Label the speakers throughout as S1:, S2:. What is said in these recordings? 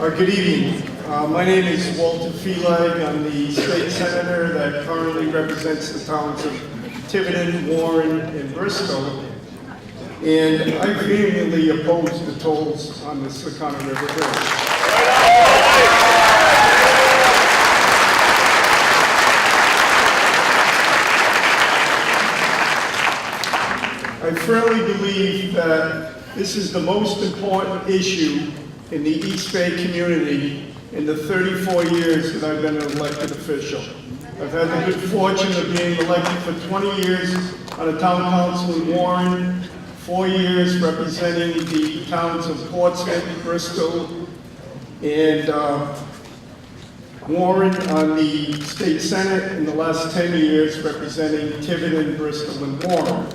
S1: Good evening. My name is Walter Felag. I'm the state senator that currently represents the towns of Tiverton, Warren, and Bristol. And I vehemently oppose the tolls on the Sakonnet River Bridge. I firmly believe that this is the most important issue in the East Bay community in the 34 years that I've been an elected official. I've had the good fortune of being elected for 20 years on a town council in Warren, 4 years representing the towns of Portsmouth, Bristol, and Warren on the state senate, in the last 10 years representing Tiverton, Bristol, and Warren.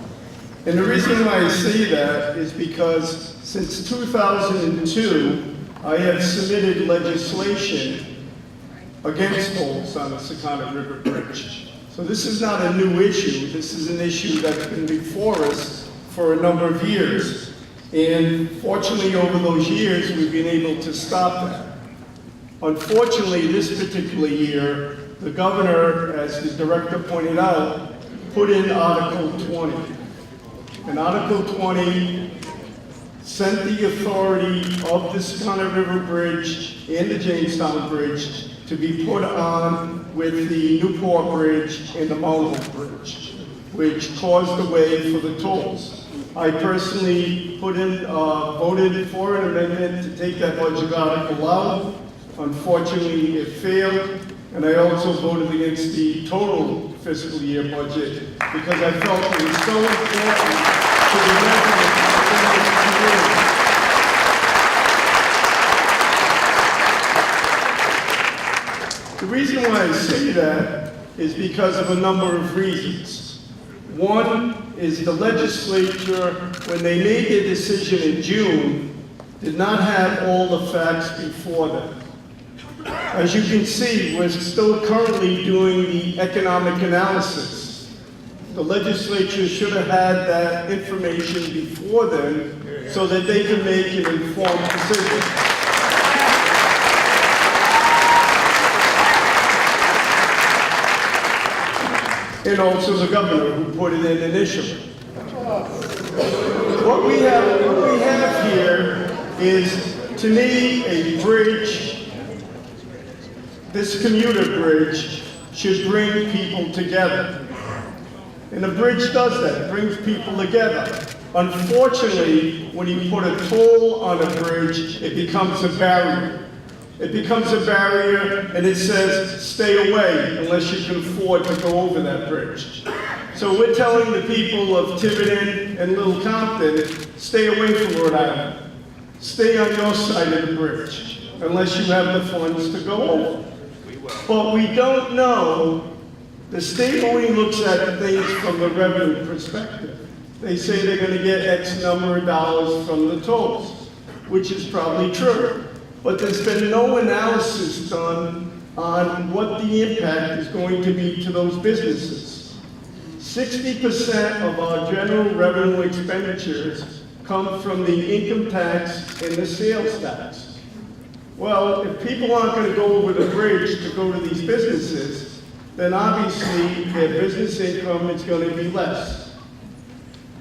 S1: And the reason why I say that is because since 2002, I have submitted legislation against tolls on the Sakonnet River Bridge. So this is not a new issue. This is an issue that's been before us for a number of years. And fortunately, over those years, we've been able to stop that. Unfortunately, this particular year, the governor, as the director pointed out, put in Article 20. And Article 20 sent the authority of the Sakonnet River Bridge and the Jamestown Bridge to be put on with the Newport Bridge and the Mount Hope Bridge, which caused the way for the tolls. I personally voted for an amendment to take that budget article out. Unfortunately, it failed, and I also voted against the total fiscal year budget because I felt it was so important to the residents of this community. The reason why I say that is because of a number of reasons. One is the legislature, when they made their decision in June, did not have all the facts before them. As you can see, we're still currently doing the economic analysis. The legislature should have had that information before them so that they could make an informed decision. And also the governor who put it in initially. What we have here is, to me, a bridge. This commuter bridge should bring people together. And a bridge does that, it brings people together. Unfortunately, when you put a toll on a bridge, it becomes a barrier. It becomes a barrier and it says, stay away unless you can afford to go over that bridge. So we're telling the people of Tiverton and Little Compton, stay away from Rhode Island. Stay on your side of the bridge unless you have the funds to go over. But we don't know. The state only looks at things from the revenue perspective. They say they're going to get X number of dollars from the tolls, which is probably true. But there's been no analysis done on what the impact is going to be to those businesses. 60% of our general revenue expenditures come from the income tax and the sales tax. Well, if people aren't going to go over the bridge to go to these businesses, then obviously their business income is going to be less.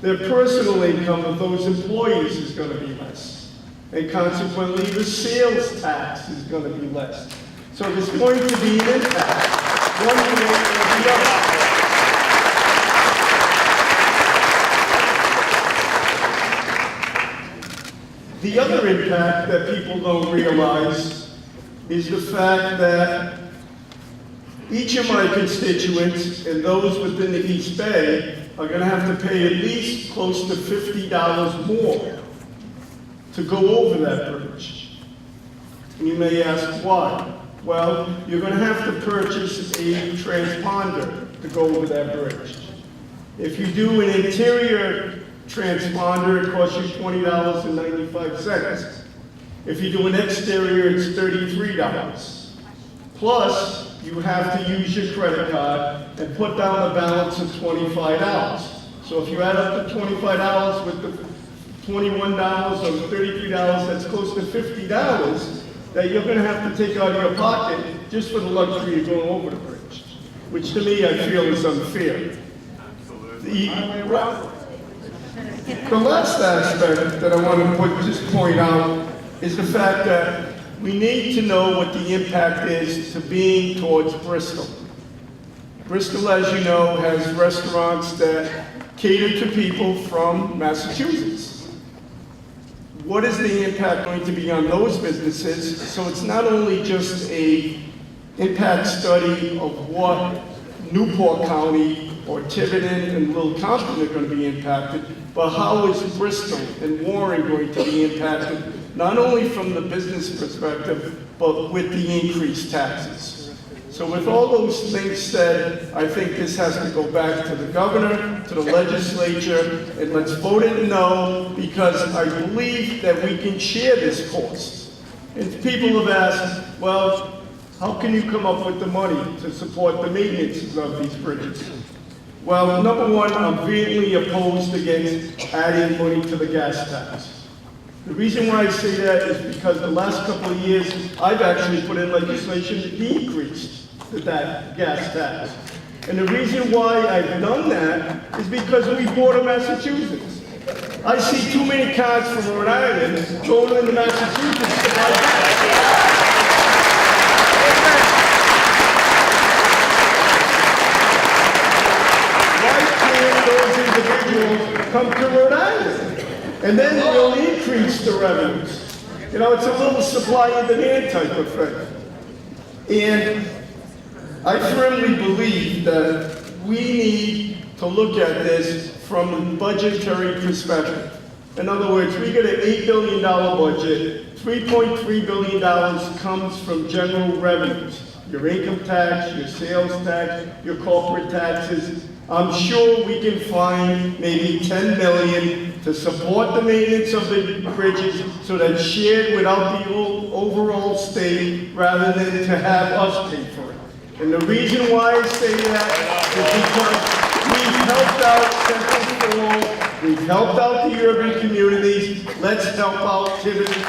S1: Their personal income of those employees is going to be less. And consequently, the sales tax is going to be less. So there's going to be an impact, one way or the other. The other impact that people don't realize is the fact that each of my constituents and those within the East Bay are going to have to pay at least close to $50 more to go over that bridge. And you may ask why. Well, you're going to have to purchase a transponder to go over that bridge. If you do an interior transponder, it costs you $20.95. If you do an exterior, it's $33. Plus, you have to use your credit card and put down a balance of $25. So if you add up the $25 with the $21 or $33, that's close to $50. that you're gonna have to take out of your pocket just for the luxury of going over the bridge, which to me, I feel is unfair. The last aspect that I want to just point out is the fact that we need to know what the impact is to being towards Bristol. Bristol, as you know, has restaurants that cater to people from Massachusetts. What is the impact going to be on those businesses? So it's not only just a impact study of what Newport County or Tiverton and Little Compton are going to be impacted, but how is Bristol and Warren going to be impacted, not only from the business perspective, but with the increased taxes. So with all those things said, I think this has to go back to the governor, to the legislature, and let's vote it no, because I believe that we can share this cost. And people have asked, well, how can you come up with the money to support the maintenance of these bridges? Well, number one, I'm vehemently opposed against adding money to the gas tax. The reason why I say that is because the last couple of years, I've actually put in legislation to decrease the gas tax. And the reason why I've done that is because we border Massachusetts. I see too many cars from Rhode Island going into Massachusetts to buy gas. Come to Rhode Island, and then we'll increase the revenues. You know, it's a little supply and demand type of thing. And I firmly believe that we need to look at this from a budgetary perspective. In other words, we get an $8 billion budget, $3.3 billion comes from general revenues. Your income tax, your sales tax, your corporate taxes. I'm sure we can find maybe 10 million to support the maintenance of the bridges so that's shared without the overall state rather than to have us pay for it. And the reason why I say that is because we've helped out Central Florida, we've helped out the urban communities, let's help out Tiverton